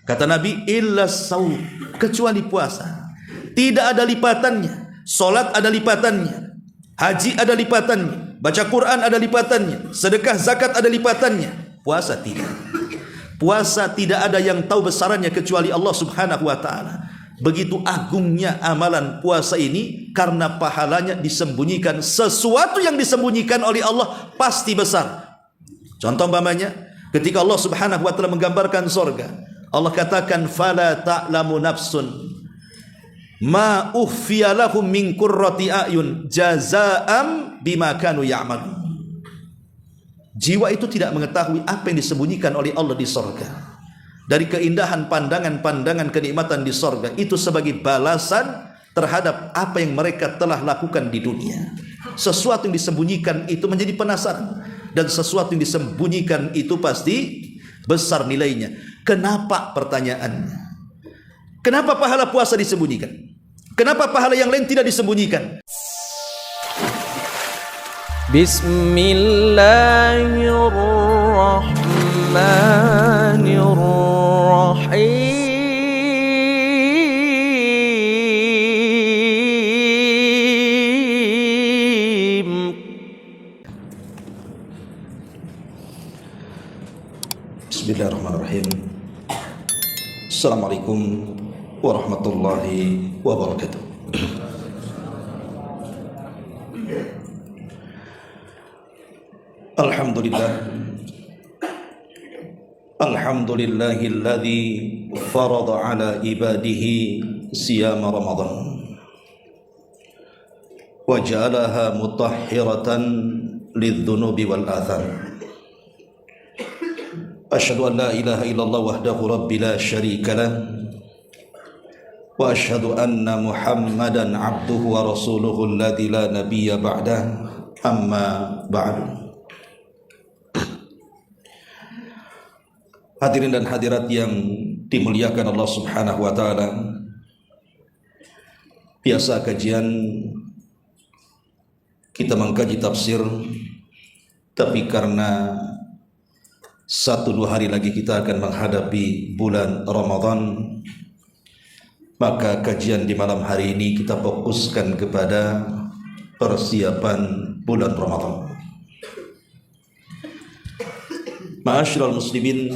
Kata Nabi, illa saum, kecuali puasa. Tidak ada lipatannya. Salat ada lipatannya, haji ada lipatannya, baca Quran ada lipatannya, sedekah zakat ada lipatannya. Puasa tidak. Puasa tidak ada yang tahu besarannya kecuali Allah Subhanahu wa taala. Begitu agungnya amalan puasa ini karena pahalanya disembunyikan. Sesuatu yang disembunyikan oleh Allah pasti besar. Contoh umpamanya ketika Allah Subhanahu wa taala menggambarkan surga, Allah katakan fala ta'lamu nafsun ma ukhfiya lahum min qurrati a'yun jazaa'am bima kanu ya'malun. Jiwa itu tidak mengetahui apa yang disembunyikan oleh Allah di surga. Dari keindahan pandangan-pandangan kenikmatan di sorga, itu sebagai balasan terhadap apa yang mereka telah lakukan di dunia. Sesuatu yang disembunyikan itu menjadi penasaran, dan sesuatu yang disembunyikan itu pasti besar nilainya. Kenapa, pertanyaannya? Kenapa pahala puasa disembunyikan? Kenapa pahala yang lain tidak disembunyikan? Bismillahirrahmanirrahim. Bismillahirrahmanirrahim. Assalamualaikum warahmatullahi wabarakatuh. Alhamdulillahilladzi farada ala ibadihi siyam Ramadan wa ja'alaha mutahhiratan lidzunubi wal atham. Asyhadu an la ilaha illallah wahdahu rabbi la syarika lah wa asyhadu anna Muhammadan abduhu wa rasuluhu alladzi la nabiyya ba'dah. Amma ba'du. Hadirin dan hadirat yang dimuliakan Allah Subhanahu wa taala. Biasa kajian kita mengkaji tafsir, tapi karena 1-2 hari lagi kita akan menghadapi bulan Ramadan, maka kajian di malam hari ini kita fokuskan kepada persiapan bulan Ramadan. Ma'asyiral muslimin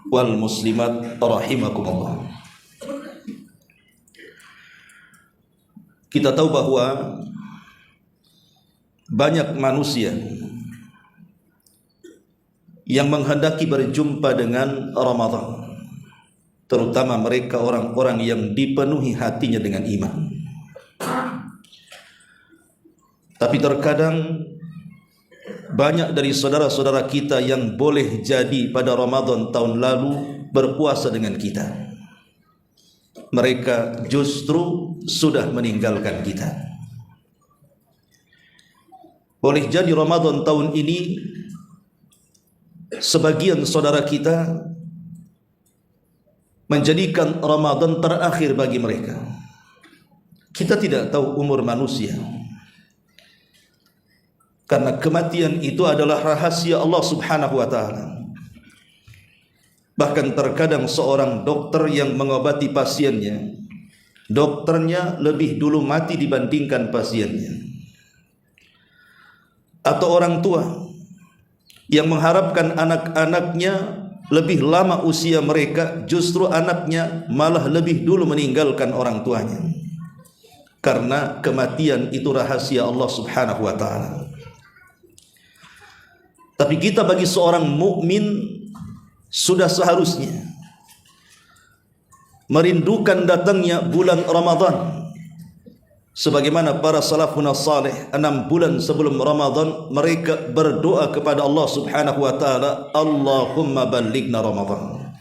wal muslimat rahimakumullah. Kita tahu bahwa banyak manusia yang menghendaki berjumpa dengan Ramadan, terutama mereka orang-orang yang dipenuhi hatinya dengan iman. Tapi terkadang banyak dari saudara-saudara kita yang boleh jadi pada Ramadan tahun lalu berpuasa dengan kita, mereka justru sudah meninggalkan kita. Boleh jadi Ramadan tahun ini sebagian saudara kita menjadikan Ramadan terakhir bagi mereka. Kita tidak tahu umur manusia, karena kematian itu adalah rahasia Allah Subhanahu wa taala. Bahkan terkadang seorang dokter yang mengobati pasiennya, dokternya lebih dulu mati dibandingkan pasiennya. Atau orang tua yang mengharapkan anak-anaknya lebih lama usia mereka, justru anaknya malah lebih dulu meninggalkan orang tuanya. Karena kematian itu rahasia Allah Subhanahu wa taala. Tapi kita bagi seorang mukmin sudah seharusnya merindukan datangnya bulan Ramadan. Sebagaimana para salafun salih 6 bulan sebelum Ramadan mereka berdoa kepada Allah Subhanahu wa taala, Allahumma ballighna Ramadan.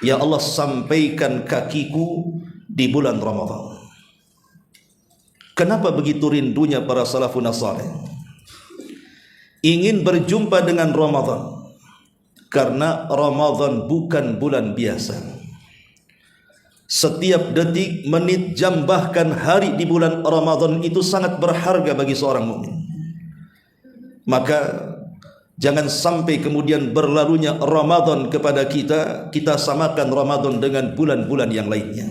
Ya Allah, sampaikan kakiku di bulan Ramadan. Kenapa begitu rindunya para salafun salih ingin berjumpa dengan Ramadan? Karena Ramadan bukan bulan biasa. Setiap detik, menit, jam, bahkan hari di bulan Ramadan itu sangat berharga bagi seorang mukmin. Maka Jangan sampai kemudian berlalunya Ramadan kepada kita, kita samakan Ramadan dengan bulan-bulan yang lainnya.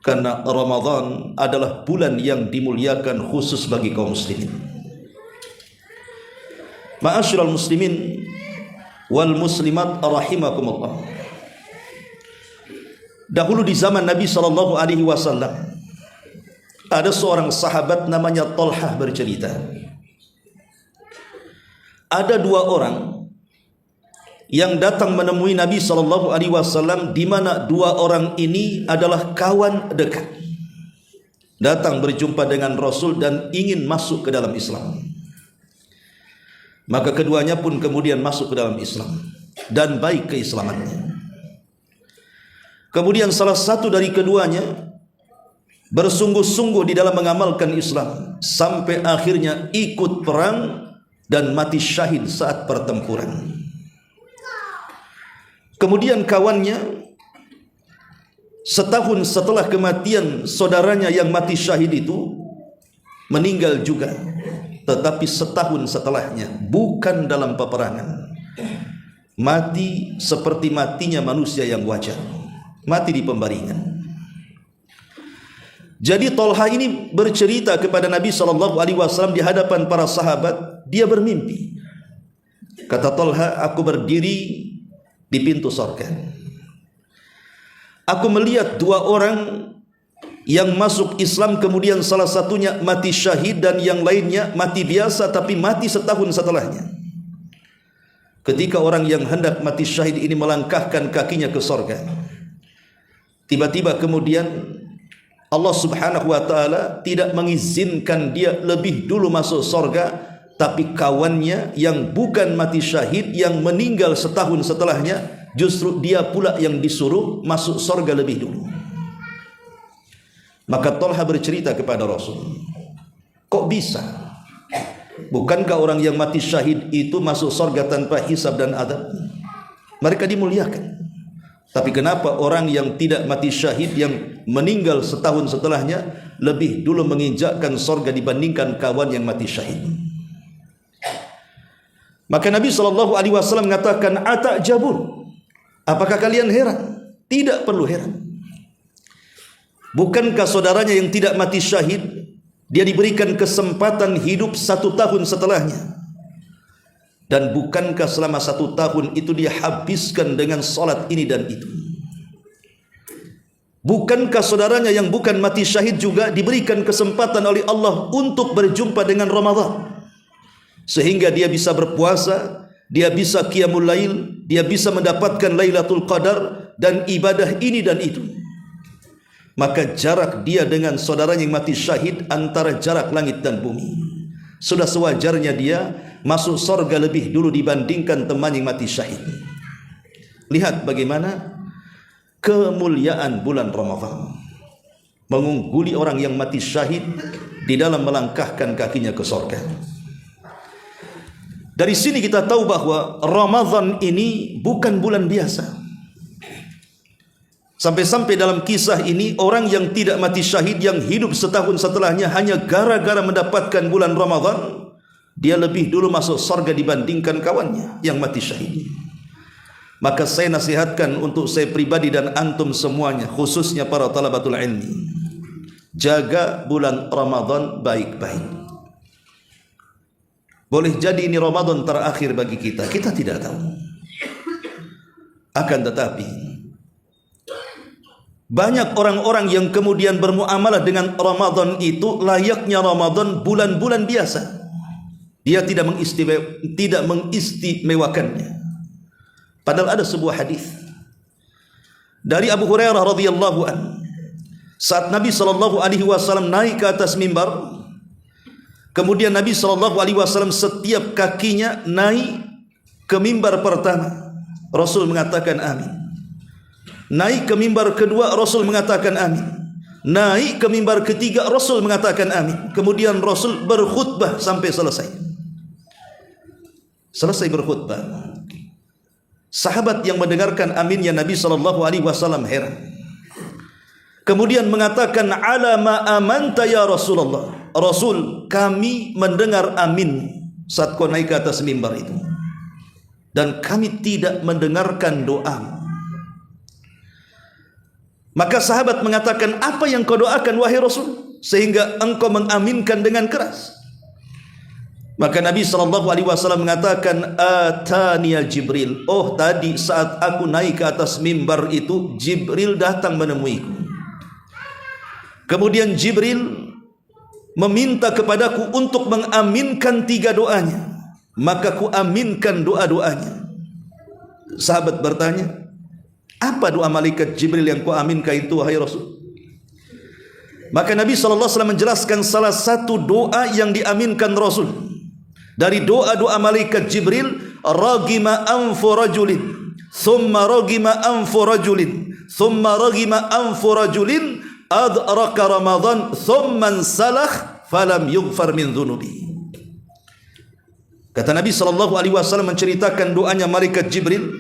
Karena Ramadan adalah bulan yang dimuliakan khusus bagi kaum muslimin. Ma'asyiral muslimin wal muslimat rahimakumullah. Dahulu di zaman Nabi SAW ada seorang sahabat namanya Talhah bercerita. Ada dua orang yang datang menemui Nabi SAW, di mana dua orang ini adalah kawan dekat. Datang berjumpa dengan Rasul dan ingin masuk ke dalam Islam. Maka keduanya pun kemudian masuk ke dalam Islam dan baik keislamannya. Kemudian salah satu dari keduanya bersungguh-sungguh di dalam mengamalkan Islam sampai akhirnya ikut perang dan mati syahid saat pertempuran. Kemudian kawannya setahun setelah kematian saudaranya yang mati syahid itu meninggal juga, tetapi setahun setelahnya, bukan dalam peperangan, mati seperti matinya manusia yang wajar, mati di pembaringan. Jadi Talha ini bercerita kepada Nabi SAW di hadapan para sahabat. Dia bermimpi. Kata Talha, aku berdiri di pintu surga. Aku melihat dua orang yang masuk Islam, kemudian salah satunya mati syahid dan yang lainnya mati biasa tapi mati setahun setelahnya. Ketika orang yang hendak mati syahid ini melangkahkan kakinya ke surga, tiba-tiba kemudian Allah Subhanahu wa ta'ala tidak mengizinkan dia lebih dulu masuk surga, tapi kawannya yang bukan mati syahid, yang meninggal setahun setelahnya, justru dia pula yang disuruh masuk surga lebih dulu. Maka Talha bercerita kepada Rasul, kok bisa? Bukankah orang yang mati syahid itu masuk surga tanpa hisab dan adab? Mereka dimuliakan. Tapi kenapa orang yang tidak mati syahid, yang meninggal setahun setelahnya, lebih dulu menginjakkan surga dibandingkan kawan yang mati syahid? Maka Nabi SAW mengatakan, atajabun, apakah kalian heran? Tidak perlu heran. Bukankah saudaranya yang tidak mati syahid, dia diberikan kesempatan hidup 1 tahun setelahnya? Dan bukankah selama 1 tahun itu dia habiskan dengan salat ini dan itu? Bukankah saudaranya yang bukan mati syahid juga diberikan kesempatan oleh Allah untuk berjumpa dengan Ramadan, sehingga dia bisa berpuasa, dia bisa qiyamul lail, dia bisa mendapatkan Lailatul Qadar dan ibadah ini dan itu? Maka jarak dia dengan saudaranya yang mati syahid antara jarak langit dan bumi. Sudah sewajarnya dia masuk surga lebih dulu dibandingkan teman yang mati syahid. Lihat bagaimana kemuliaan bulan Ramadan mengungguli orang yang mati syahid di dalam melangkahkan kakinya ke surga. Dari sini kita tahu bahwa Ramadan ini bukan bulan biasa. Sampai-sampai dalam kisah ini, orang yang tidak mati syahid, yang hidup setahun setelahnya hanya gara-gara mendapatkan bulan Ramadan, dia lebih dulu masuk surga dibandingkan kawannya yang mati syahid. Maka saya nasihatkan untuk saya pribadi dan antum semuanya, khususnya para talabatul ilmi, jaga bulan Ramadan baik-baik. Boleh jadi ini Ramadan terakhir bagi kita, kita tidak tahu. Akan tetapi banyak orang-orang yang kemudian bermuamalah dengan Ramadan itu layaknya Ramadan bulan-bulan biasa. Dia tidak mengistimewakannya. Padahal ada sebuah hadis dari Abu Hurairah radhiyallahu anhu, saat Nabi SAW naik ke atas mimbar, kemudian Nabi SAW setiap kakinya naik ke mimbar pertama, Rasul mengatakan amin. Naik ke mimbar kedua, Rasul mengatakan amin. Naik ke mimbar ketiga, Rasul mengatakan amin. Kemudian Rasul berkhutbah sampai selesai. Selesai berkhutbah, sahabat yang mendengarkan aminnya Nabi SAW heran. Kemudian mengatakan, ala ma amanta ya Rasulullah. Rasul, kami mendengar amin saat kau naik ke atas mimbar itu. dan kami tidak mendengarkan doamu. Maka sahabat mengatakan, apa yang kau doakan wahai Rasul sehingga engkau mengaminkan dengan keras? Maka Nabi SAW mengatakan, ataniya Jibril. Oh, tadi saat aku naik ke atas mimbar itu, Jibril datang menemuiku. Kemudian Jibril meminta kepadaku untuk mengaminkan 3 doanya. Maka ku aminkan doa-doanya. Sahabat bertanya, apa doa malaikat Jibril yang ku aminkan itu wahai Rasul? Maka Nabi SAW menjelaskan salah satu doa yang diaminkan Rasul dari doa-doa malaikat Jibril, ragima anfu rajulin, thumma ragima anfu rajulin, thumma ragima anfu rajulin, adraka Ramadan, thumma salakh, falam yughfar min dhunubi. Kata Nabi SAW menceritakan doanya malaikat Jibril.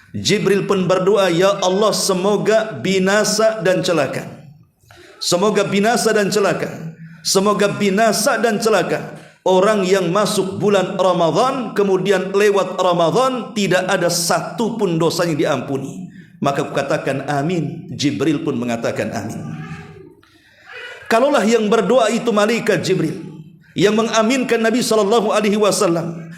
Jibril pun berdoa, ya Allah, semoga binasa dan celaka. Semoga binasa dan celaka. Semoga binasa dan celaka orang yang masuk bulan Ramadan, kemudian lewat Ramadan tidak ada satu pun dosanya diampuni. Maka kukatakan amin. Jibril pun mengatakan amin. Kalaulah yang berdoa itu malaikat Jibril, yang mengaminkan Nabi SAW,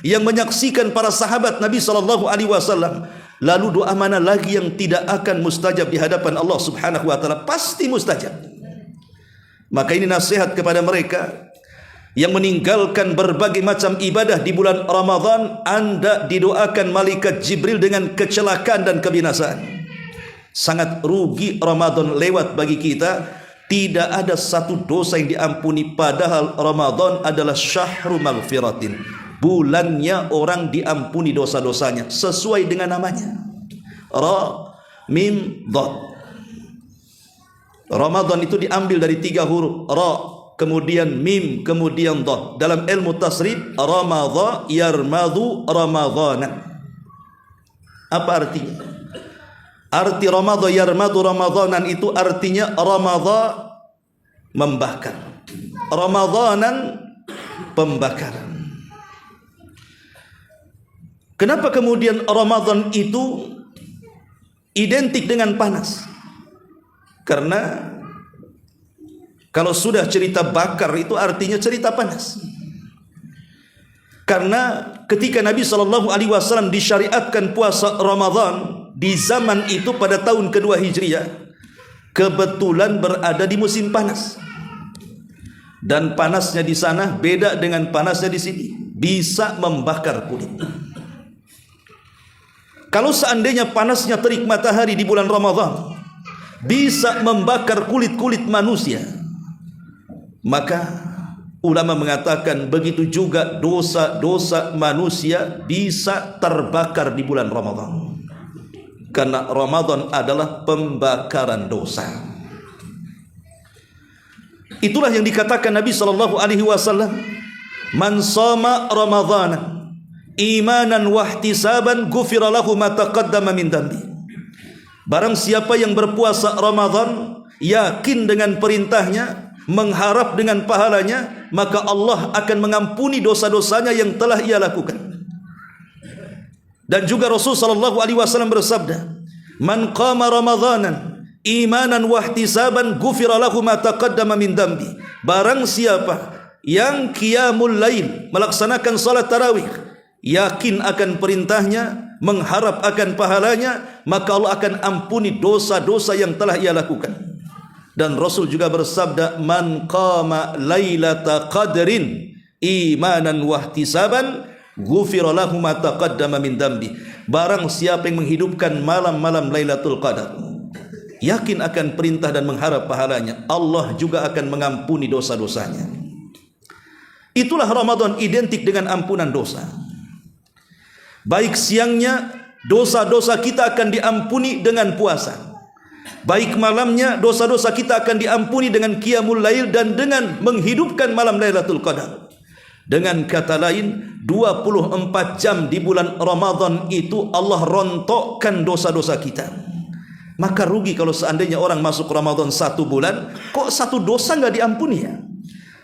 yang menyaksikan para sahabat Nabi SAW, lalu doa mana lagi yang tidak akan mustajab di hadapan Allah Subhanahu wa taala? Pasti mustajab. Maka ini nasihat kepada mereka yang meninggalkan berbagai macam ibadah di bulan Ramadan. Anda didoakan malaikat Jibril dengan kecelakaan dan kebinasaan. Sangat rugi Ramadan lewat bagi kita. Tidak ada satu dosa yang diampuni, padahal Ramadan adalah syahrul maghfiratin, bulannya orang diampuni dosa-dosanya sesuai dengan namanya. Ra, mim, dha. Ramadan itu diambil dari 3 huruf, ra, kemudian mim, kemudian dha. Dalam ilmu tasrif, ramadha yarmadhu ramadhanan. Apa artinya? Arti ramadha yarmadhu ramadhanan itu artinya ramadha membakar, ramadhanan pembakaran. Kenapa kemudian Ramadan itu identik dengan panas? Karena kalau sudah cerita bakar itu artinya cerita panas. Karena ketika Nabi SAW disyariatkan puasa Ramadan di zaman itu pada tahun kedua Hijriah, kebetulan berada di musim panas. Dan panasnya di sana beda dengan panasnya di sini, bisa membakar kulit. Kalau seandainya panasnya terik matahari di bulan Ramadan bisa membakar kulit-kulit manusia, maka ulama mengatakan begitu juga dosa-dosa manusia bisa terbakar di bulan Ramadan. Karena Ramadan adalah pembakaran dosa. Itulah yang dikatakan Nabi SAW, man shoma Ramadhana imanan wahtisaban ghufira lahu ma taqaddama min dhanbi. Barang siapa yang berpuasa Ramadan yakin dengan perintahnya, mengharap dengan pahalanya, maka Allah akan mengampuni dosa-dosanya yang telah ia lakukan. Dan juga Rasul SAW bersabda, man qama ramadhanan imanan wahtisaban ghufira lahu ma taqaddama min dhanbi. Barang siapa yang qiyamul lail, melaksanakan salat tarawih, yakin akan perintahnya, mengharap akan pahalanya, maka Allah akan ampuni dosa-dosa yang telah ia lakukan. Dan Rasul juga bersabda, man qama lailata qadrin imanan wahtisaban ghufira lahu ma taqaddama min dhanbi. Barang siapa yang menghidupkan malam-malam Lailatul Qadar, yakin akan perintah dan mengharap pahalanya, Allah juga akan mengampuni dosa-dosanya. Itulah Ramadan identik dengan ampunan dosa. Baik siangnya dosa-dosa kita akan diampuni dengan puasa, baik malamnya dosa-dosa kita akan diampuni dengan qiyamul lail dan dengan menghidupkan malam Lailatul Qadar. Dengan kata lain, 24 jam di bulan Ramadan itu Allah rontokkan dosa-dosa kita. Maka rugi kalau seandainya orang masuk Ramadan 1 bulan, kok 1 dosa enggak diampuni ya?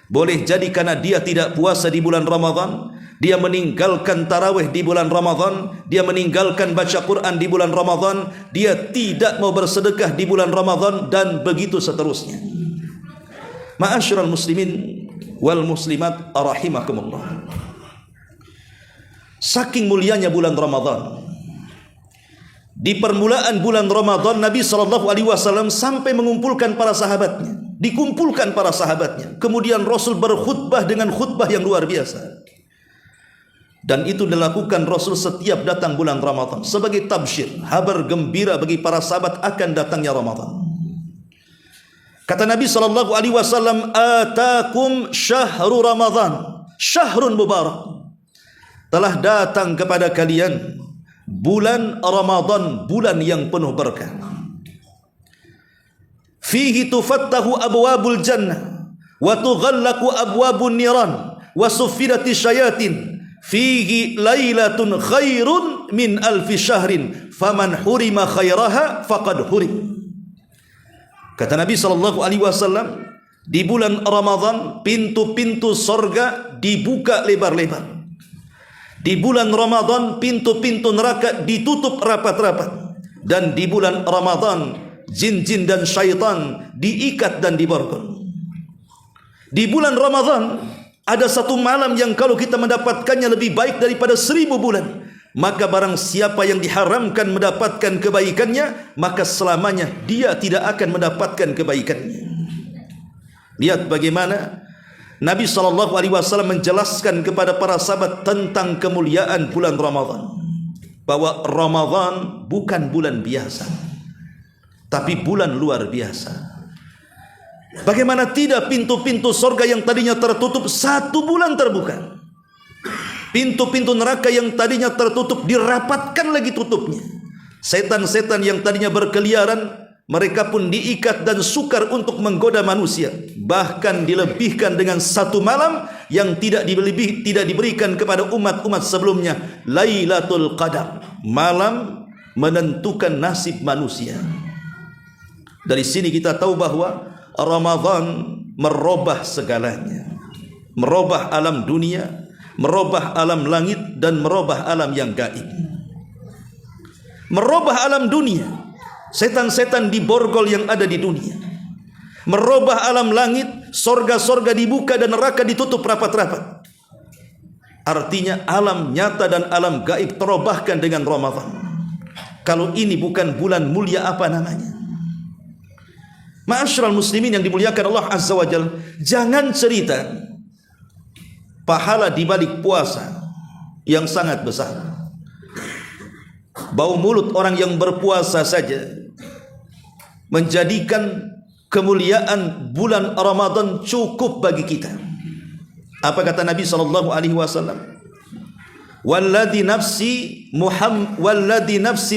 Boleh jadi karena dia tidak puasa di bulan Ramadan, dia meninggalkan tarawih di bulan Ramadan, dia meninggalkan baca Quran di bulan Ramadan, dia tidak mau bersedekah di bulan Ramadan, dan begitu seterusnya. Ma'asyiral muslimin wal muslimat rahimakumullah. Saking mulianya bulan Ramadan, di permulaan bulan Ramadan Nabi SAW sampai mengumpulkan para sahabatnya, dikumpulkan para sahabatnya. Kemudian Rasul berkhutbah dengan khutbah yang luar biasa, dan itu dilakukan Rasul setiap datang bulan Ramadan sebagai tabsyir, kabar gembira bagi para sahabat akan datangnya Ramadan. Kata Nabi SAW, atakum syahru Ramadan, syahrun mubarak. Telah datang kepada kalian bulan Ramadan, bulan yang penuh berkah. Fihi tufattahu abwabul jannah wa tughallaqu abwabun niran wa suffidati syayatin. Fihi lailatun khairun min alfi syahrin faman hurima khairaha faqad hurim. Kata Nabi SAW, di bulan Ramadan pintu-pintu sorga dibuka lebar-lebar. Di bulan Ramadan pintu-pintu neraka ditutup rapat-rapat. Dan di bulan Ramadan jin-jin dan syaitan diikat dan diborgol. Di bulan Ramadan ada satu malam yang kalau kita mendapatkannya lebih baik daripada 1000 bulan. Maka barang siapa yang diharamkan mendapatkan kebaikannya, maka selamanya dia tidak akan mendapatkan kebaikannya. Lihat bagaimana Nabi SAW menjelaskan kepada para sahabat tentang kemuliaan bulan Ramadan, bahwa Ramadan bukan bulan biasa, tapi bulan luar biasa. Bagaimana tidak, pintu-pintu surga yang tadinya tertutup 1 bulan terbuka. Pintu-pintu neraka yang tadinya tertutup dirapatkan lagi tutupnya. Setan-setan yang tadinya berkeliaran, mereka pun diikat dan sukar untuk menggoda manusia. Bahkan dilebihkan dengan 1 malam yang tidak diberikan kepada umat-umat sebelumnya. Lailatul Qadar, malam menentukan nasib manusia. Dari sini kita tahu bahwa Ramadan merubah segalanya, merubah alam dunia, merubah alam langit, dan merubah alam yang gaib. Merubah alam dunia, setan-setan diborgol yang ada di dunia. Merubah alam langit, sorga-sorga dibuka dan neraka ditutup rapat-rapat. Artinya alam nyata dan alam gaib terubahkan dengan Ramadan. Kalau ini bukan bulan mulia, apa namanya? Ma'asyiral muslimin yang dimuliakan Allah Azza wa Jalla, jangan cerita pahala di balik puasa yang sangat besar. Bau mulut orang yang berpuasa saja menjadikan kemuliaan bulan Ramadan cukup bagi kita. Apa kata Nabi SAW? Walladhi nafsi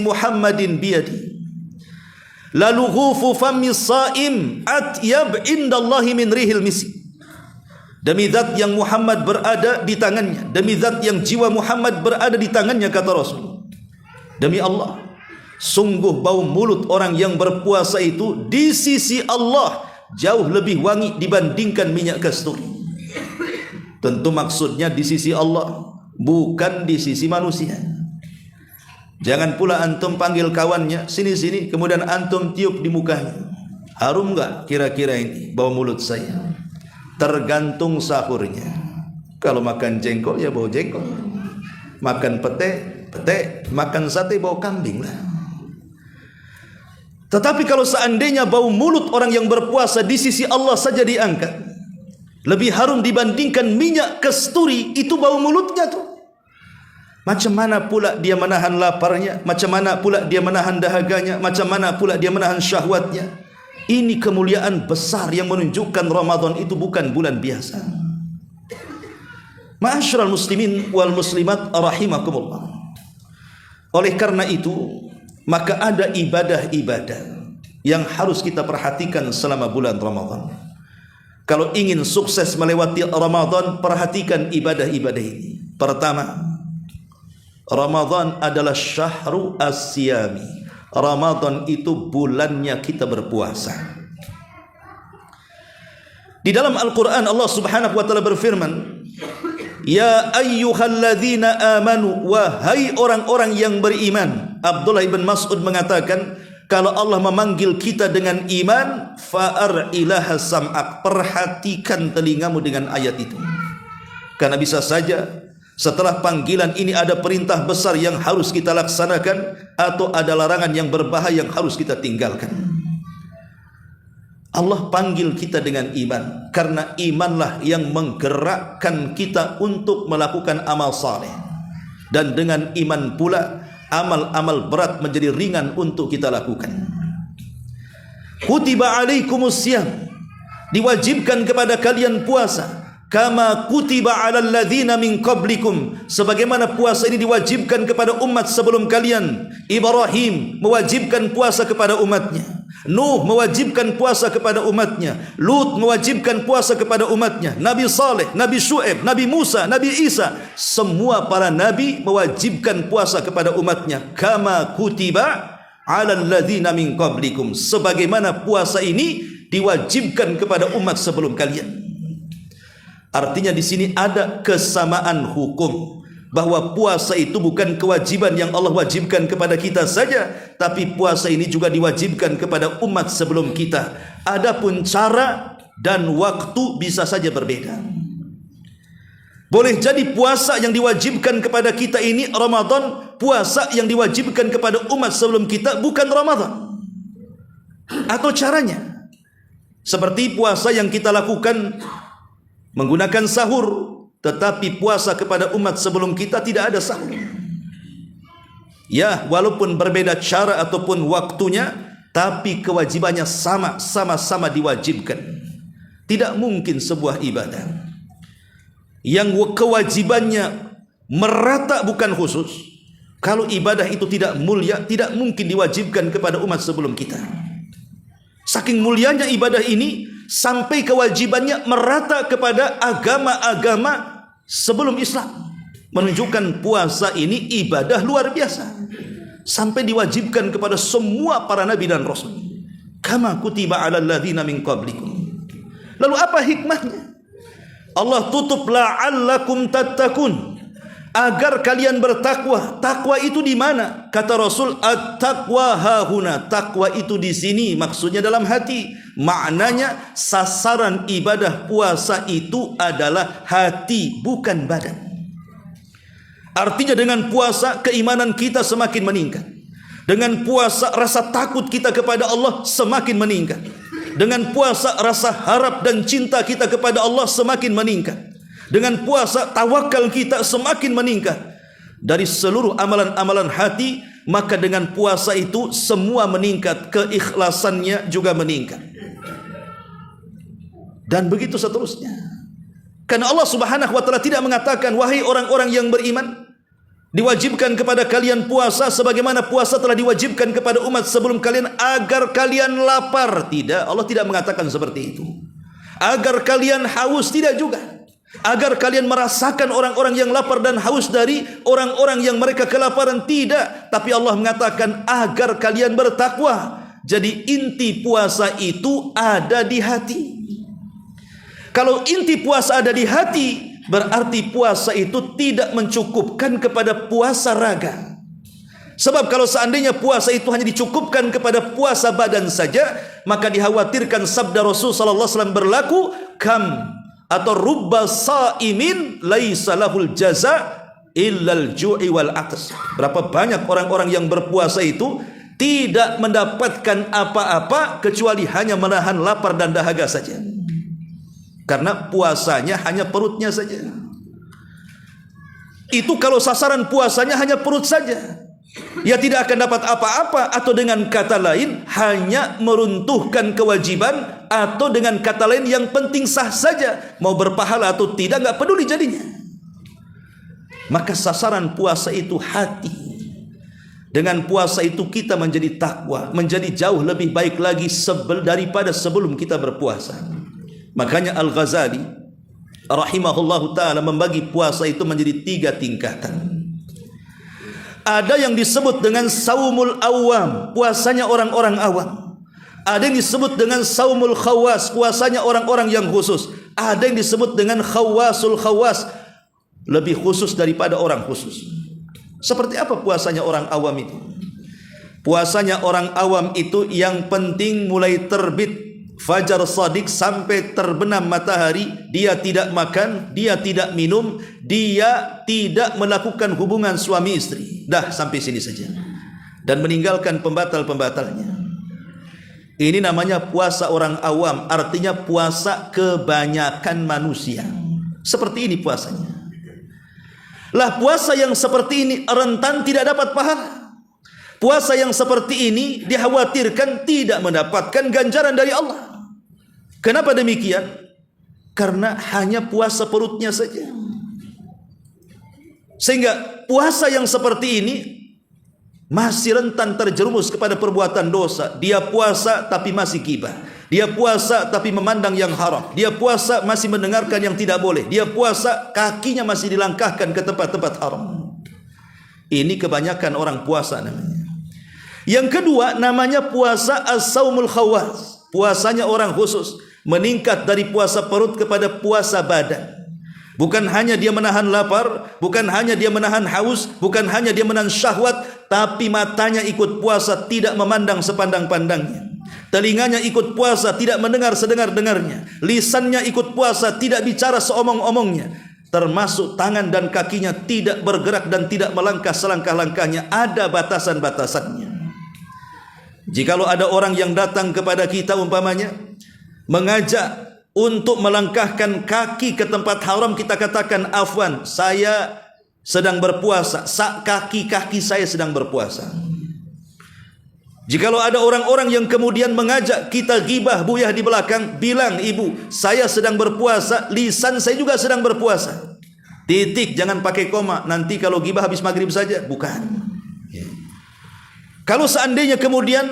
Muhammadin biyadi, lalughufu fammi saim atyab indallahi min rihil misk. Demi zat yang Muhammad berada di tangannya, demi zat yang jiwa Muhammad berada di tangannya, kata Rasul, demi Allah, sungguh bau mulut orang yang berpuasa itu di sisi Allah jauh lebih wangi dibandingkan minyak kasturi. Tentu maksudnya di sisi Allah, bukan di sisi manusia. Jangan pula antum panggil kawannya, sini-sini, kemudian antum tiup di mukanya. Harum enggak kira-kira ini bau mulut saya? Tergantung sahurnya. Kalau makan jengkol ya bau jengkol, makan pete, makan sate bau kambing lah. Tetapi kalau seandainya bau mulut orang yang berpuasa di sisi Allah saja diangkat, lebih harum dibandingkan minyak kasturi, itu bau mulutnya tuh. Macam mana pula dia menahan laparnya, macam mana pula dia menahan dahaganya, macam mana pula dia menahan syahwatnya. Ini kemuliaan besar yang menunjukkan Ramadan itu bukan bulan biasa. Ma'asyiral muslimin wal muslimat rahimakumullah. Oleh karena itu, maka ada ibadah-ibadah yang harus kita perhatikan selama bulan Ramadan. Kalau ingin sukses melewati Ramadan, perhatikan ibadah-ibadah ini. Pertama, Ramadan adalah syahru as-siyami. Ramadan itu bulannya kita berpuasa. Di dalam Al-Quran Allah Subhanahu wa ta'ala berfirman, Ya ayyuhalladzina amanu, wahai orang-orang yang beriman. Abdullah bin Mas'ud mengatakan, kalau Allah memanggil kita dengan iman, fa'ar'ilaha sam'ak, perhatikan telingamu dengan ayat itu. Karena bisa saja setelah panggilan ini ada perintah besar yang harus kita laksanakan, atau ada larangan yang berbahaya yang harus kita tinggalkan. Allah panggil kita dengan iman, karena imanlah yang menggerakkan kita untuk melakukan amal saleh. Dan dengan iman pula amal-amal berat menjadi ringan untuk kita lakukan. Kutiba alaikumusiyam, diwajibkan kepada kalian puasa. Kama kutiba alal ladzina min qablikum, sebagaimana puasa ini diwajibkan kepada umat sebelum kalian. Ibrahim mewajibkan puasa kepada umatnya, Nuh mewajibkan puasa kepada umatnya, Lut mewajibkan puasa kepada umatnya, Nabi Saleh, Nabi Syuaib, Nabi Musa, Nabi Isa, semua para nabi mewajibkan puasa kepada umatnya. Kama kutiba alal ladzina min qablikum, sebagaimana puasa ini diwajibkan kepada umat sebelum kalian. Artinya di sini ada kesamaan hukum, bahwa puasa itu bukan kewajiban yang Allah wajibkan kepada kita saja, tapi puasa ini juga diwajibkan kepada umat sebelum kita. Adapun cara dan waktu bisa saja berbeda. Boleh jadi puasa yang diwajibkan kepada kita ini Ramadan, puasa yang diwajibkan kepada umat sebelum kita bukan Ramadan. Atau caranya seperti puasa yang kita lakukan menggunakan sahur, tetapi puasa kepada umat sebelum kita tidak ada sahur. Ya, walaupun berbeda cara ataupun waktunya, tapi kewajibannya sama-sama diwajibkan. Tidak mungkin sebuah ibadah yang kewajibannya merata bukan khusus, kalau ibadah itu tidak mulia, tidak mungkin diwajibkan kepada umat sebelum kita. Saking mulianya ibadah ini, sampai kewajibannya merata kepada agama-agama sebelum Islam. Menunjukkan puasa ini ibadah luar biasa, sampai diwajibkan kepada semua para nabi dan rasul. Kama kutiba alal ladzina min qablikum. Lalu apa hikmahnya? Allah tutup la'allakum tattaqun, agar kalian bertakwa. Takwa itu di mana? Kata Rasul, at-taqwa hahuna. Takwa itu di sini, maksudnya dalam hati. Maknanya sasaran ibadah puasa itu adalah hati, bukan badan. Artinya dengan puasa keimanan kita semakin meningkat. Dengan puasa rasa takut kita kepada Allah semakin meningkat. Dengan puasa rasa harap dan cinta kita kepada Allah semakin meningkat. Dengan puasa tawakal kita semakin meningkat. Dari seluruh amalan-amalan hati, maka dengan puasa itu semua meningkat, keikhlasannya juga meningkat. Dan begitu seterusnya. Karena Allah Subhanahu wa taala tidak mengatakan, wahai orang-orang yang beriman, diwajibkan kepada kalian puasa sebagaimana puasa telah diwajibkan kepada umat sebelum kalian agar kalian lapar. Tidak, Allah tidak mengatakan seperti itu. Agar kalian haus, tidak juga. Agar kalian merasakan orang-orang yang lapar dan haus dari orang-orang yang mereka kelaparan, tidak. Tapi Allah mengatakan agar kalian bertakwa. Jadi inti puasa itu ada di hati. Kalau inti puasa ada di hati, berarti puasa itu tidak mencukupkan kepada puasa raga. Sebab kalau seandainya puasa itu hanya dicukupkan kepada puasa badan saja, maka dikhawatirkan sabda Rasul sallallahu alaihi wasallam berlaku, kam atau rubba saimin laisa lahul jaza illal ju'i wal atas. Berapa banyak orang-orang yang berpuasa itu tidak mendapatkan apa-apa kecuali hanya menahan lapar dan dahaga saja. Karena puasanya hanya perutnya saja. Itu kalau sasaran puasanya hanya perut saja, ya tidak akan dapat apa-apa. Atau dengan kata lain, hanya meruntuhkan kewajiban. Atau dengan kata lain yang penting sah saja, mau berpahala atau tidak, nggak peduli jadinya. Maka sasaran puasa itu hati. Dengan puasa itu kita menjadi takwa, menjadi jauh lebih baik lagi daripada sebelum kita berpuasa. Makanya Al-Ghazali rahimahullahu ta'ala membagi puasa itu menjadi 3 tingkatan. Ada yang disebut dengan saumul awam, puasanya orang-orang awam. Ada yang disebut dengan saumul khawas, puasanya orang-orang yang khusus. Ada yang disebut dengan khawasul khawas, lebih khusus daripada orang khusus. Seperti apa puasanya orang awam itu? Puasanya orang awam itu yang penting mulai terbit fajar shadiq sampai terbenam matahari, dia tidak makan, dia tidak minum, dia tidak melakukan hubungan suami istri. Dah sampai sini saja. Dan meninggalkan pembatal-pembatalnya. Ini namanya puasa orang awam, artinya puasa kebanyakan manusia. Seperti ini puasanya. Lah puasa yang seperti ini rentan tidak dapat pahala. Puasa yang seperti ini dikhawatirkan tidak mendapatkan ganjaran dari Allah. Kenapa demikian? Karena hanya puasa perutnya saja. Sehingga puasa yang seperti ini masih rentan terjerumus kepada perbuatan dosa. Dia puasa tapi masih gibah. Dia puasa tapi memandang yang haram. Dia puasa masih mendengarkan yang tidak boleh. Dia puasa kakinya masih dilangkahkan ke tempat-tempat haram. Ini kebanyakan orang puasa namanya. Yang kedua namanya puasa as-saumul khawas. Puasanya orang khusus, meningkat dari puasa perut kepada puasa badan. Bukan hanya dia menahan lapar, bukan hanya dia menahan haus, bukan hanya dia menahan syahwat, tapi matanya ikut puasa, tidak memandang sepandang-pandangnya. Telinganya ikut puasa, tidak mendengar sedengar-dengarnya. Lisannya ikut puasa, tidak bicara seomong-omongnya. Termasuk tangan dan kakinya tidak bergerak dan tidak melangkah selangkah-langkahnya. Ada batasan-batasannya. Jikalau ada orang yang datang kepada kita umpamanya mengajak untuk melangkahkan kaki ke tempat haram, kita katakan, afwan, saya sedang berpuasa, kaki-kaki saya sedang berpuasa. Jikalau ada orang-orang yang kemudian mengajak kita ghibah buyah di belakang, bilang, ibu, saya sedang berpuasa, lisan saya juga sedang berpuasa. Titik, jangan pakai koma. Nanti kalau ghibah habis maghrib saja. Bukan. Kalau seandainya kemudian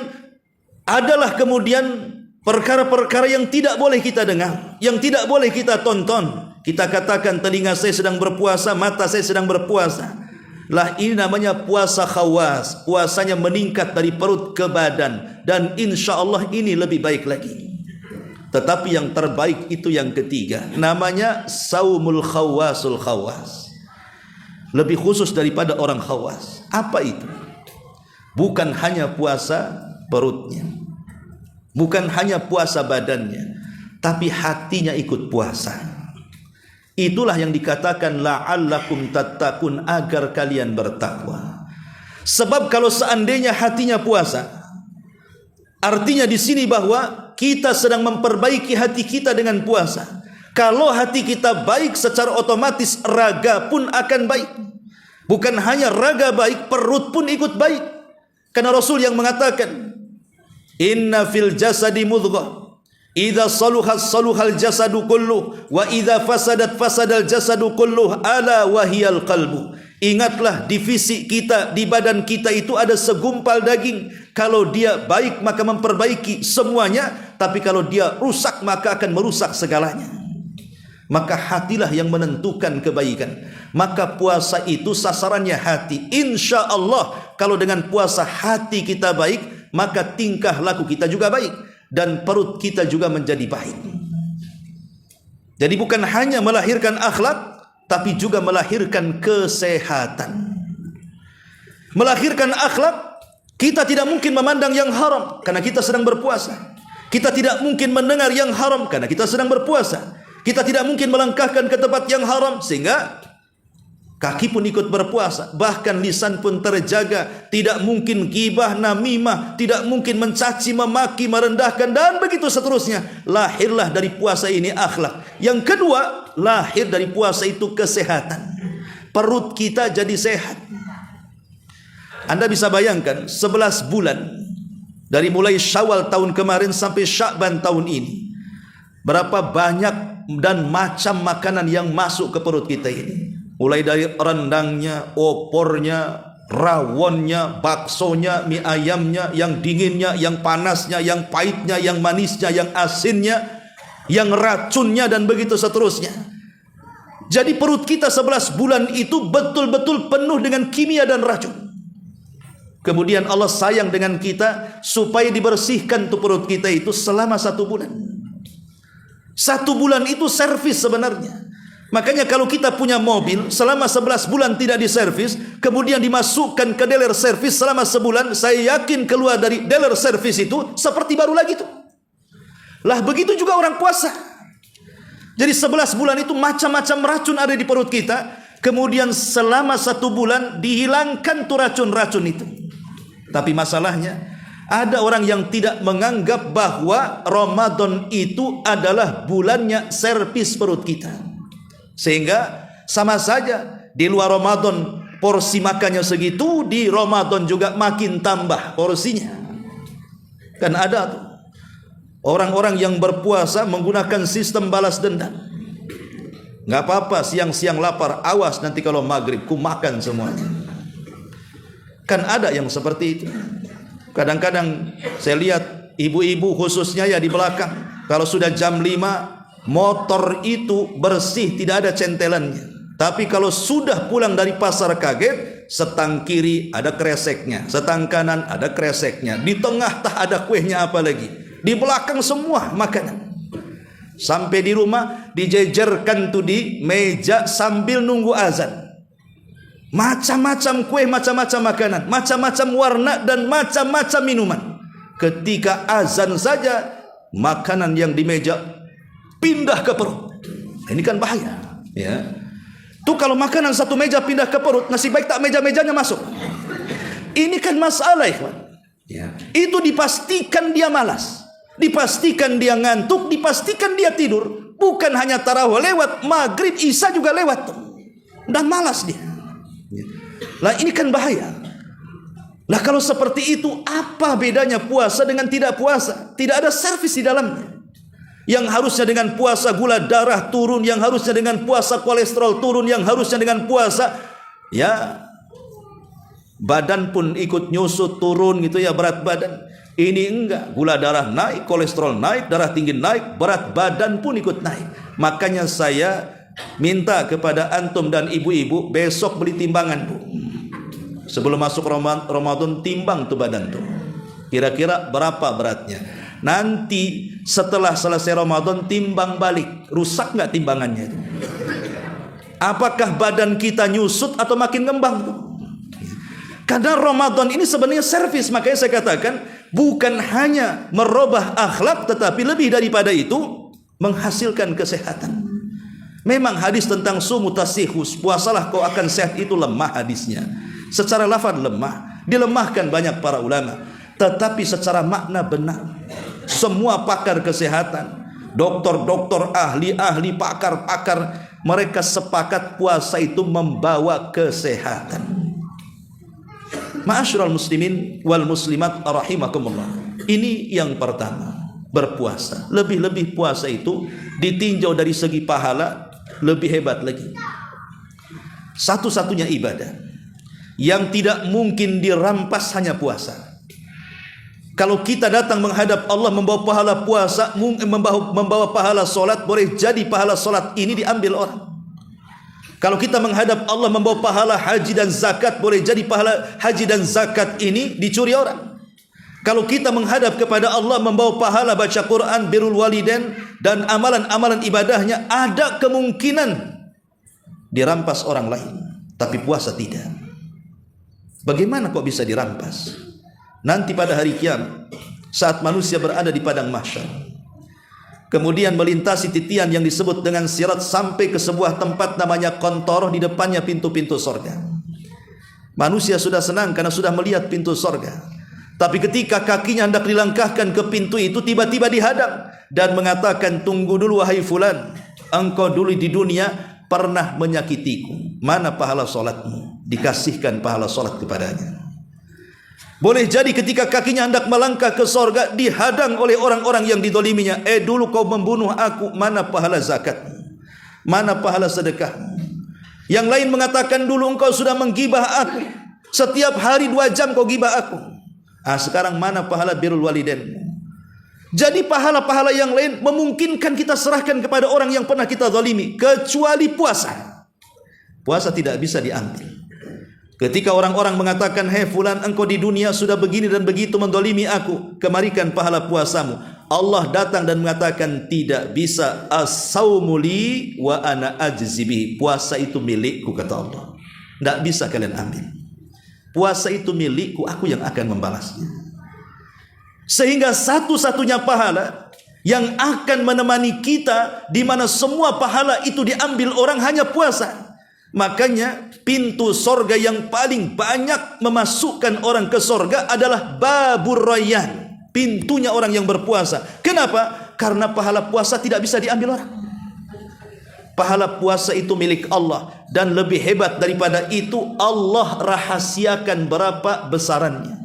adalah kemudian perkara-perkara yang tidak boleh kita dengar, yang tidak boleh kita tonton, kita katakan telinga saya sedang berpuasa, mata saya sedang berpuasa. Lah ini namanya puasa khawas. Puasanya meningkat dari perut ke badan. Dan insya Allah ini lebih baik lagi. Tetapi yang terbaik itu yang ketiga, namanya saumul khawasul khawas. Lebih khusus daripada orang khawas. Apa itu? Bukan hanya puasa perutnya, bukan hanya puasa badannya, tapi hatinya ikut puasa. Itulah yang dikatakan la'allakum tattaqun, agar kalian bertakwa. Sebab kalau seandainya hatinya puasa, artinya di sini bahwa kita sedang memperbaiki hati kita dengan puasa. Kalau hati kita baik, secara otomatis raga pun akan baik. Bukan hanya raga baik, perut pun ikut baik. Karena Rasul yang mengatakan, inna fil jasadi mudghah, idza saluhat saluhal jasadu kulluh, wa idza fasadat fasadal jasadu kulluh, ala wahiyal qalbu. Ingatlah, di fisik kita, di badan kita itu ada segumpal daging. Kalau dia baik maka memperbaiki semuanya, tapi kalau dia rusak maka akan merusak segalanya. Maka hatilah yang menentukan kebaikan. Maka puasa itu sasarannya hati. Insya Allah kalau dengan puasa hati kita baik, maka tingkah laku kita juga baik, dan perut kita juga menjadi baik. Jadi bukan hanya melahirkan akhlak, tapi juga melahirkan kesehatan. Melahirkan akhlak, kita tidak mungkin memandang yang haram karena kita sedang berpuasa. Kita tidak mungkin mendengar yang haram karena kita sedang berpuasa. Kita tidak mungkin melangkahkan ke tempat yang haram, sehingga kaki pun ikut berpuasa. Bahkan lisan pun terjaga. Tidak mungkin ghibah, namimah, tidak mungkin mencaci, memaki, merendahkan, dan begitu seterusnya. Lahirlah dari puasa ini akhlak. Yang kedua, lahir dari puasa itu kesehatan. Perut kita jadi sehat. Anda bisa bayangkan 11 bulan dari mulai Syawal tahun kemarin sampai Sya'ban tahun ini, berapa banyak dan macam makanan yang masuk ke perut kita ini. Mulai dari rendangnya, opornya, rawonnya, baksonya, mie ayamnya, yang dinginnya, yang panasnya, yang pahitnya, yang manisnya, yang asinnya, yang racunnya, dan begitu seterusnya. Jadi perut kita 11 bulan itu betul-betul penuh dengan kimia dan racun. Kemudian Allah sayang dengan kita supaya dibersihkan tuh perut kita itu selama 1 bulan. 1 bulan itu servis sebenarnya. Makanya kalau kita punya mobil selama 11 bulan tidak diservis, kemudian dimasukkan ke dealer servis selama sebulan, saya yakin keluar dari dealer servis itu seperti baru lagi tuh. Lah begitu juga orang puasa. Jadi 11 bulan itu macam-macam racun ada di perut kita. Kemudian selama 1 bulan dihilangkan tuh racun-racun itu. Tapi masalahnya ada orang yang tidak menganggap bahwa Ramadan itu adalah bulannya servis perut kita. Sehingga sama saja di luar Ramadan porsi makannya segitu, di Ramadan juga makin tambah porsinya. Kan ada tuh orang-orang yang berpuasa menggunakan sistem balas dendam. Nggak apa-apa siang-siang lapar, awas nanti kalau maghrib ku makan semuanya. Kan ada yang seperti itu. Kadang-kadang saya lihat ibu-ibu khususnya ya di belakang, kalau sudah jam 5 motor itu bersih, tidak ada centelannya. Tapi kalau sudah pulang dari pasar kaget, setang kiri ada kreseknya, setang kanan ada kreseknya, di tengah tak ada kuehnya apalagi, di belakang semua makanan. Sampai di rumah dijejerkan tuh di meja sambil nunggu azan. Macam-macam kue, macam-macam makanan, macam-macam warna dan macam-macam minuman. Ketika azan saja makanan yang di meja pindah ke perut. Ini kan bahaya, ya. Tuh kalau makanan satu meja pindah ke perut, nasib baik tak meja-mejanya masuk. Ini kan masalah, ikhwan. Ya. Itu dipastikan dia malas, dipastikan dia ngantuk, dipastikan dia tidur. Bukan hanya tarawih lewat, maghrib, isya juga lewat. Dan malas dia. Ya. Lah ini kan bahaya. Lah kalau seperti itu, apa bedanya puasa dengan tidak puasa? Tidak ada servis di dalamnya. Yang harusnya dengan puasa gula darah turun, yang harusnya dengan puasa kolesterol turun, yang harusnya dengan puasa ya badan pun ikut nyusut turun gitu ya, berat badan. Ini enggak, gula darah naik, kolesterol naik, darah tinggi naik, berat badan pun ikut naik. Makanya saya minta kepada antum dan ibu-ibu besok beli timbangan, Bu. Sebelum masuk Ramadan timbang tuh badan tuh. Kira-kira berapa beratnya? Nanti setelah selesai Ramadan timbang balik, rusak nggak timbangannya itu? Apakah badan kita nyusut atau makin ngembang? Karena Ramadan ini sebenarnya servis. Makanya saya katakan bukan hanya merubah akhlak, tetapi lebih daripada itu menghasilkan kesehatan. Memang hadis tentang sumu tasihus, puasalah kau akan sehat, itu lemah hadisnya. Secara lafaz lemah, dilemahkan banyak para ulama. Tetapi secara makna benar. Semua pakar kesehatan, dokter-dokter, ahli-ahli, pakar-pakar, mereka sepakat puasa itu membawa kesehatan. Ma'asyiral muslimin wal muslimat rahimakumullah. Ini yang pertama, berpuasa. Lebih-lebih puasa itu ditinjau dari segi pahala lebih hebat lagi. Satu-satunya ibadah yang tidak mungkin dirampas hanya puasa. Kalau kita datang menghadap Allah membawa pahala puasa, membawa pahala solat, boleh jadi pahala solat ini diambil orang. Kalau kita menghadap Allah membawa pahala haji dan zakat, boleh jadi pahala haji dan zakat ini dicuri orang. Kalau kita menghadap kepada Allah membawa pahala baca Quran, birrul walidain dan amalan-amalan ibadahnya, ada kemungkinan dirampas orang lain. Tapi puasa tidak. Bagaimana kok bisa dirampas? Nanti pada hari kiamat, saat manusia berada di padang mahsyar, kemudian melintasi titian yang disebut dengan sirat sampai ke sebuah tempat namanya Qantoroh, di depannya pintu-pintu sorga. Manusia sudah senang karena sudah melihat pintu sorga. Tapi ketika kakinya hendak dilangkahkan ke pintu itu, tiba-tiba dihadang dan mengatakan, tunggu dulu wahai fulan, engkau dulu di dunia pernah menyakitiku. Mana pahala solatmu? Dikasihkan pahala solat kepadanya. Boleh jadi ketika kakinya hendak melangkah ke sorga, dihadang oleh orang-orang yang didoliminya. Dulu kau membunuh aku, mana pahala zakatmu? Mana pahala sedekahmu? Yang lain mengatakan, dulu engkau sudah menggibah aku, setiap hari 2 jam kau gibah aku. Sekarang mana pahala birrul walidainmu? Jadi pahala-pahala yang lain memungkinkan kita serahkan kepada orang yang pernah kita zalimi, kecuali puasa. Puasa tidak bisa diambil. Ketika orang-orang mengatakan, hei fulan, engkau di dunia sudah begini dan begitu mendolimi aku, kemarikan pahala puasamu. Allah datang dan mengatakan tidak bisa, as-saumu li wa ana ajzi bihi. Puasa itu milikku kata Allah. Tidak bisa kalian ambil. Puasa itu milikku, aku yang akan membalasnya. Sehingga satu-satunya pahala yang akan menemani kita, di mana semua pahala itu diambil orang, hanya puasa. Makanya pintu sorga yang paling banyak memasukkan orang ke sorga adalah babur rayyan, pintunya orang yang berpuasa. Kenapa? Karena pahala puasa tidak bisa diambil orang. Pahala puasa itu milik Allah, dan lebih hebat daripada itu, Allah rahasiakan berapa besarannya.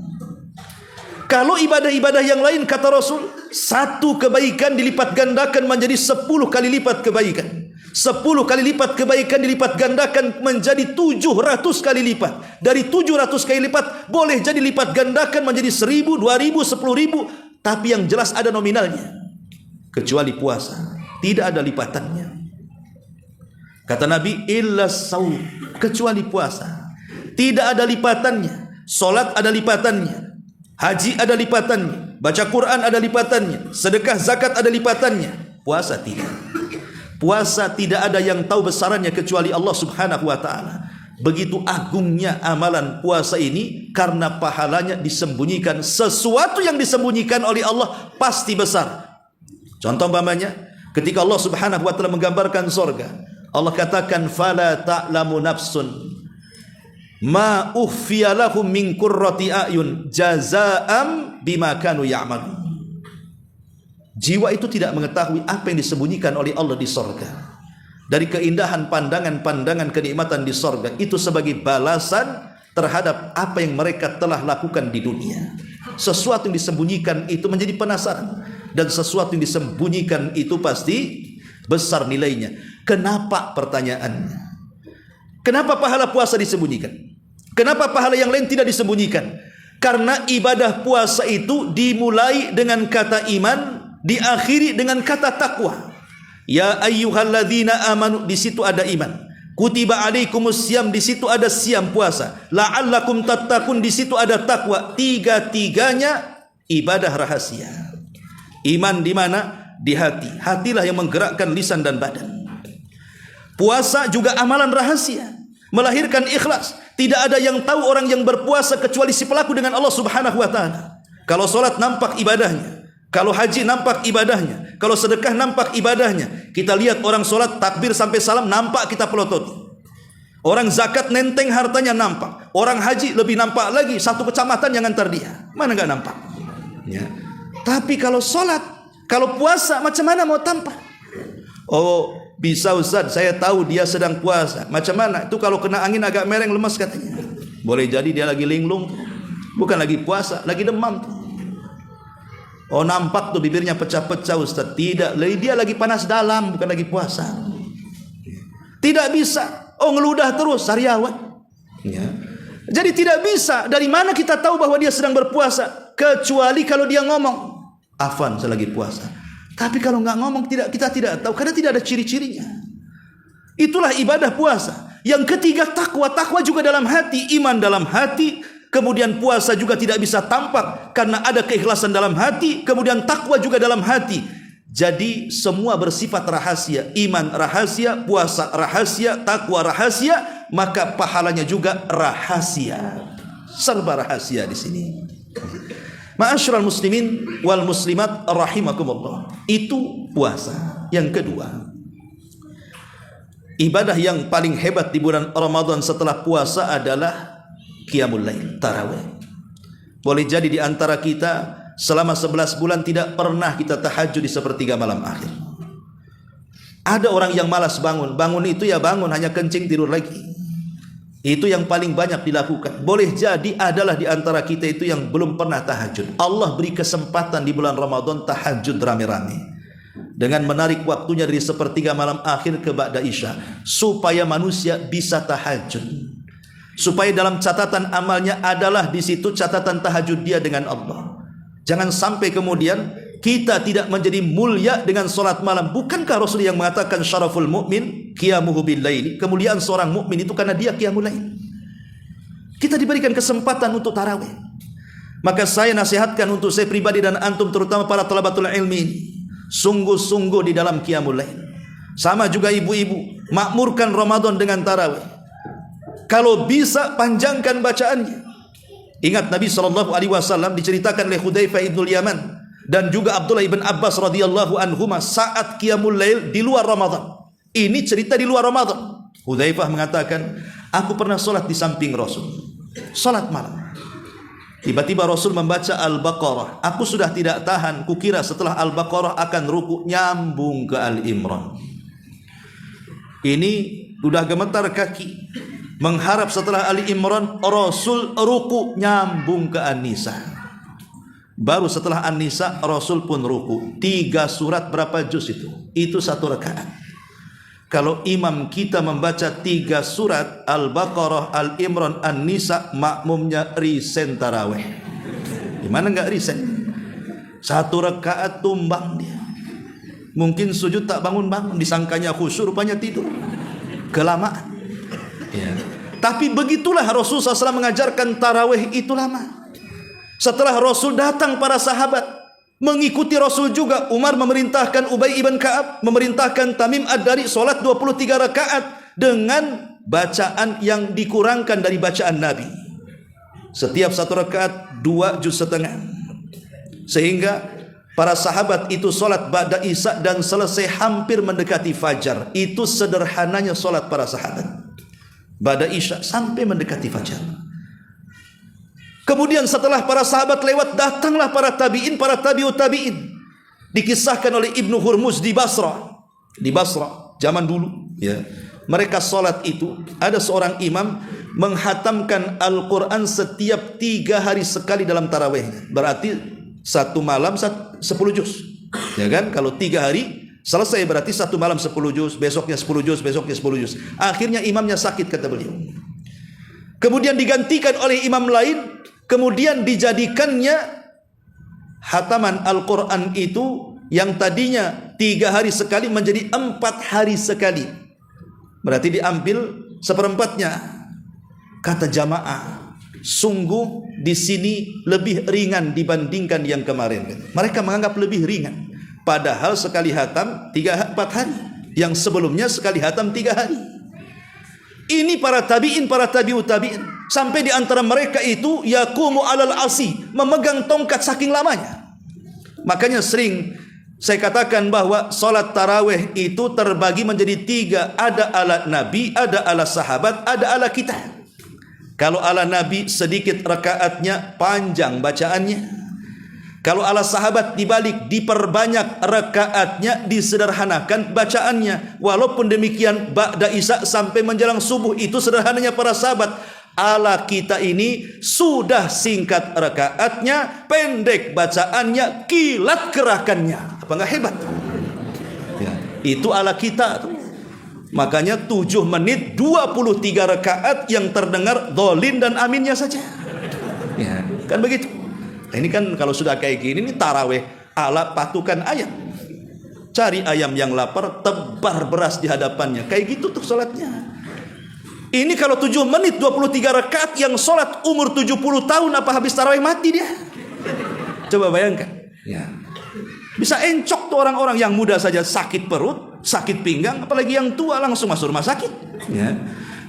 Kalau ibadah-ibadah yang lain, kata Rasul, satu kebaikan dilipat gandakan menjadi 10 kali lipat kebaikan. 10 kali lipat kebaikan dilipat gandakan menjadi 700 kali lipat. Dari 700 kali lipat boleh jadi lipat gandakan menjadi 1000, 2000, 10.000. Tapi yang jelas ada nominalnya. Kecuali puasa, tidak ada lipatannya. Kata Nabi, illa saum, kecuali puasa, tidak ada lipatannya. Solat ada lipatannya, haji ada lipatannya, baca Quran ada lipatannya, sedekah zakat ada lipatannya. Puasa tidak. Puasa tidak ada yang tahu besarannya kecuali Allah Subhanahu wa taala. Begitu agungnya amalan puasa ini karena pahalanya disembunyikan. Sesuatu yang disembunyikan oleh Allah pasti besar. Contoh umpamanya, ketika Allah Subhanahu wa taala menggambarkan surga, Allah katakan fala ta'lamu nafsun ma ukhfiya lahum min qurrati a'yun jazaa'am bima kanu ya'malun. Jiwa itu tidak mengetahui apa yang disembunyikan oleh Allah di sorga. Dari keindahan pandangan-pandangan kenikmatan di sorga, itu sebagai balasan terhadap apa yang mereka telah lakukan di dunia. Sesuatu yang disembunyikan itu menjadi penasaran, dan sesuatu yang disembunyikan itu pasti besar nilainya. Kenapa, pertanyaannya? Kenapa pahala puasa disembunyikan? Kenapa pahala yang lain tidak disembunyikan? Karena ibadah puasa itu dimulai dengan kata iman, diakhiri dengan kata takwa. Ya ayyuhalladzina amanu, di situ ada iman. Kutiba alaikumus syiyam, di situ ada siam puasa. La'allakum tattaqun, di situ ada takwa. Tiga-tiganya ibadah rahasia. Iman di mana? Di hati. Hatilah yang menggerakkan lisan dan badan. Puasa juga amalan rahasia, melahirkan ikhlas. Tidak ada yang tahu orang yang berpuasa kecuali si pelaku dengan Allah Subhanahu wa taala. Kalau salat nampak ibadahnya, kalau haji nampak ibadahnya, kalau sedekah nampak ibadahnya. Kita lihat orang solat takbir sampai salam nampak kita pelototi. Orang zakat nenteng hartanya nampak. Orang haji lebih nampak lagi, satu kecamatan yang antar dia. Mana nggak nampak? Ya. Tapi kalau solat, kalau puasa, macam mana mau tampak? Oh, bisa Ustaz, saya tahu dia sedang puasa. Macam mana? Itu kalau kena angin agak mereng lemas katanya. Boleh jadi dia lagi linglung, bukan lagi puasa, lagi demam. Oh, nampak tuh bibirnya pecah-pecah Ustaz. Tidak, dia lagi panas dalam, bukan lagi puasa. Tidak bisa. Oh, ngeludah terus, sariawan. Ya. Jadi tidak bisa. Dari mana kita tahu bahwa dia sedang berpuasa? Kecuali kalau dia ngomong, afan saya lagi puasa. Tapi kalau nggak ngomong, kita tidak tahu, karena tidak ada ciri-cirinya. Itulah ibadah puasa. Yang ketiga takwa. Takwa juga dalam hati, iman dalam hati. Kemudian puasa juga tidak bisa tampak karena ada keikhlasan dalam hati. Kemudian takwa juga dalam hati. Jadi semua bersifat rahasia. Iman rahasia, puasa rahasia, takwa rahasia, maka pahalanya juga rahasia. Serba rahasia di sini. Ma'asyiral muslimin wal muslimat rahimakumullah. Itu puasa. Yang kedua, ibadah yang paling hebat di bulan Ramadan setelah puasa adalah qiyamul lail, tarawih. Boleh jadi di antara kita selama 11 bulan tidak pernah kita tahajud di sepertiga malam akhir. Ada orang yang malas bangun. Bangun itu ya bangun, hanya kencing tidur lagi. Itu yang paling banyak dilakukan. Boleh jadi adalah di antara kita itu yang belum pernah tahajud. Allah beri kesempatan di bulan Ramadan tahajud rame-rame, dengan menarik waktunya dari sepertiga malam akhir ke ba'da isya, supaya manusia bisa tahajud, supaya dalam catatan amalnya adalah di situ catatan tahajud dia dengan Allah. Jangan sampai kemudian kita tidak menjadi mulia dengan solat malam. Bukankah Rasul yang mengatakan syaraful mu'min qiyamuhu bil laili? Kemuliaan seorang mukmin itu karena dia qiyamul lail. Kita diberikan kesempatan untuk tarawih. Maka saya nasihatkan untuk saya pribadi dan antum terutama para talabatul ilmi ini, sungguh-sungguh di dalam qiyamul lail. Sama juga ibu-ibu, makmurkan Ramadan dengan tarawih. Kalau bisa panjangkan bacaannya. Ingat Nabi SAW diceritakan oleh Hudzaifah ibnul Yaman dan juga Abdullah ibn Abbas radhiyallahu anhuma saat qiyamul lail di luar Ramadan. Ini cerita di luar Ramadan. Hudzaifah mengatakan, aku pernah solat di samping Rasul, solat malam. Tiba-tiba Rasul membaca Al-Baqarah. Aku sudah tidak tahan, kukira setelah Al-Baqarah akan ruku, nyambung ke Al-Imran. Ini sudah gemetar kaki, mengharap setelah Al-Imran Rasul ruku, nyambung ke An-Nisa. Baru setelah An-Nisa Rasul pun ruku. 3 surat berapa juz itu? Itu 1 rakaat. Kalau imam kita membaca 3 surat Al-Baqarah, Al-Imran, An-Nisa, makmumnya risen tarawih. Gimana enggak risen? 1 rakaat tumbang dia. Mungkin sujud tak bangun-bangun, disangkanya khusyuk, rupanya tidur. Kelamaan. Ya. Tapi begitulah Rasulullah SAW mengajarkan tarawih itu lama. Setelah Rasul datang para sahabat mengikuti Rasul juga. Umar memerintahkan Ubay ibn Ka'ab, memerintahkan Tamim ad-Dari solat 23 rakaat dengan bacaan yang dikurangkan dari bacaan Nabi. Setiap 1 rakaat 2 juz setengah. Sehingga para sahabat itu solat ba'da isya dan selesai hampir mendekati fajar. Itu sederhananya solat para sahabat. Ba'da isya sampai mendekati fajar. Kemudian setelah para sahabat lewat, datanglah para tabi'in, para tabi'ut tabi'in. Dikisahkan oleh Ibnu Hurmuz di Basra. Di Basra, zaman dulu. Ya. Mereka salat itu, ada seorang imam menghatamkan Al-Quran setiap 3 hari sekali dalam tarawih. Berarti 1 malam 10 juz. Ya kan? Kalau 3 hari selesai berarti 1 malam 10 juz, besoknya 10 juz, besoknya 10 juz. Akhirnya imamnya sakit, kata beliau. Kemudian digantikan oleh imam lain. Kemudian dijadikannya hataman Al-Quran itu yang tadinya 3 hari sekali menjadi 4 hari sekali. Berarti diambil 1/4-nya. Kata jamaah, sungguh di sini lebih ringan dibandingkan yang kemarin. Mereka menganggap lebih ringan. Padahal sekali hatam 3-4 hari. Yang sebelumnya sekali hatam 3 hari. Ini para tabi'in, para tabi'ut tabi'in. Sampai di antara mereka itu yaqumu alal asi, memegang tongkat saking lamanya. Makanya sering saya katakan bahwa salat tarawih itu terbagi menjadi 3. Ada ala Nabi, ada ala sahabat, ada ala kita. Kalau ala Nabi sedikit rakaatnya, panjang bacaannya. Kalau ala sahabat dibalik, diperbanyak rakaatnya, disederhanakan bacaannya. Walaupun demikian ba'da isya sampai menjelang subuh, itu sederhananya para sahabat. Ala kita ini sudah singkat rakaatnya, pendek bacaannya, kilat gerakannya. Apa enggak hebat? Ya, itu ala kita tuh. Makanya 7 menit 23 rakaat yang terdengar dholin dan aminnya saja. Ya, kan begitu. Nah, ini kan kalau sudah kayak gini, ini tarawih ala patukan ayam. Cari ayam yang lapar, tebar beras di hadapannya. Kayak gitu tuh salatnya. Ini kalau 7 menit 23 rakaat yang sholat umur 70 tahun, apa habis tarawih mati dia? Coba bayangkan. Ya. Bisa encok tuh orang-orang yang muda saja sakit perut, sakit pinggang, apalagi yang tua langsung masuk rumah sakit. Ya.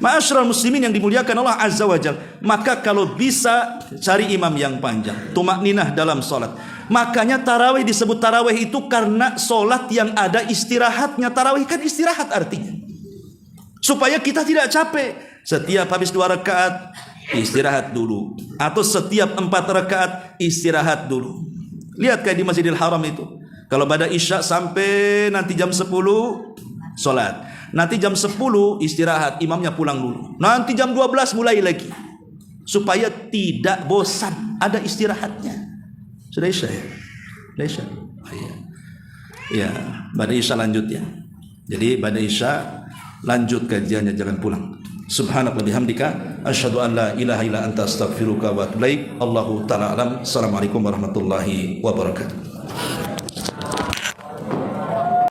Ma'asyiral muslimin yang dimuliakan Allah Azza wa Jalla. Maka kalau bisa cari imam yang panjang, tumakninah dalam sholat. Makanya tarawih disebut tarawih itu karena sholat yang ada istirahatnya. Tarawih kan istirahat artinya. Supaya kita tidak capek. Setiap habis 2 rakaat istirahat dulu, atau setiap 4 rakaat istirahat dulu. Lihat kayak di Masjidil Haram itu. Kalau pada isya sampai nanti jam 10 sholat. Nanti jam 10 istirahat, imamnya pulang dulu. Nanti jam 12 mulai lagi. Supaya tidak bosan, ada istirahatnya. Sudah isya ya? Sudah isya? Oh, iya. Ya, pada isya lanjut ya. Jadi pada isya lanjut kajiannya, jangan pulang. Subhanaka bihamdika asyhadu an la ilaha illa anta astaghfiruka wa atubu ilaik. Allahu ta'ala alam. Assalamualaikum warahmatullahi wabarakatuh.